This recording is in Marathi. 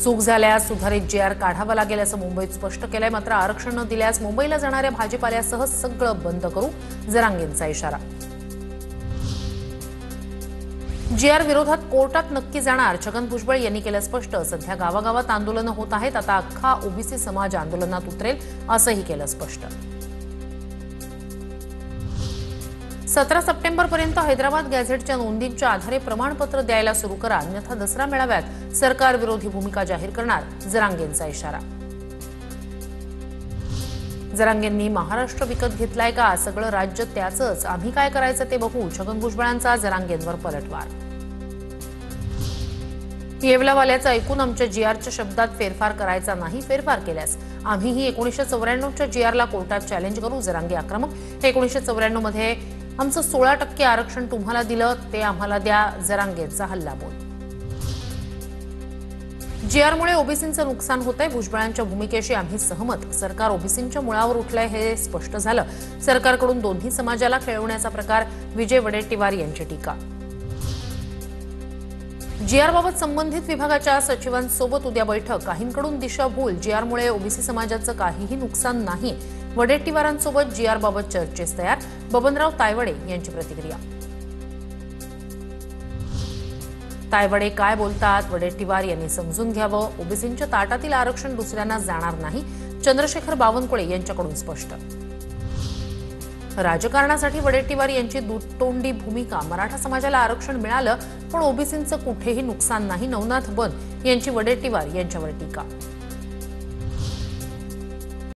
चूक झाल्यास सुधारित जीआर काढावा लागेल असं मुंबईत स्पष्ट केलंय। मात्र आरक्षण न दिल्यास मुंबईला जाणाऱ्या भाजीपाल्यासह सगळं बंद करू, जरांगेंचा इशारा। जीआर विरोधात कोर्टात नक्की जाणार, छगन भुजबळ यांनी केलं स्पष्ट। सध्या गावागावात आंदोलनं होत आहेत, आता अख्खा ओबीसी समाज आंदोलनात उतरेल असंही केलं स्पष्ट। 17 सप्टेंबरपर्यंत हैदराबाद गॅझेटच्या नोंदींच्या आधारे प्रमाणपत्र द्यायला सुरू करा, अन्यथा दसरा मेळाव्यात सरकार विरोधी भूमिका जाहीर करणार, जरांगेंचा इशारा। जरांगेंनी महाराष्ट्र विकत घेतलाय का, सगळं राज्य त्याचंच, आम्ही काय करायचं ते बघू, छगन भुजबळांचा जरांगेंवर पलटवार। येवलावाल्याचं ऐकून आमच्या जीआरच्या शब्दात फेरफार करायचा नाही, फेरफार केल्यास आम्हीही 1994च्या जीआरला कोर्टात चॅलेंज करू, जरांगे आक्रमक। 1994 मध्ये आमचं 16% आरक्षण तुम्हाला दिलं, ते आम्हाला द्या, जरांगेंचा हल्लाबोल। जीआरमुळे ओबीसींचं नुकसान होतंय, भुजबळांच्या भूमिकेशी आम्ही सहमत, सरकार ओबीसींच्या मुळावर उठलंय हे स्पष्ट झालं। सरकारकडून दोन्ही समाजाला खेळवण्याचा प्रकार, विजय वडेट्टीवार यांची टीका। जीआरबाबत संबंधित विभागाच्या सचिवांसोबत उद्या बैठक, काहींकडून दिशाभूल, जीआरमुळे ओबीसी समाजाचं काहीही नुकसान नाही, वडेट्टीवारांसोबत जीआरबाबत चर्चेस तयार, बबनराव तायवडे यांची प्रतिक्रिया। तायवडे काय बोलतात, वडेट्टीवार यांनी समजून घ्यावं, ओबीसींच्या ताटातील आरक्षण दुसऱ्यांना जाणार नाही, चंद्रशेखर बावनकुळे यांच्याकडून स्पष्ट। राजकारणासाठी वडेट्टीवार यांची दुतोंडी भूमिका, मराठा समाजाला आरक्षण मिळालं पण ओबीसींचं कुठेही नुकसान नाही, नवनाथ बन यांची वडेट्टीवार यांच्यावर टीका।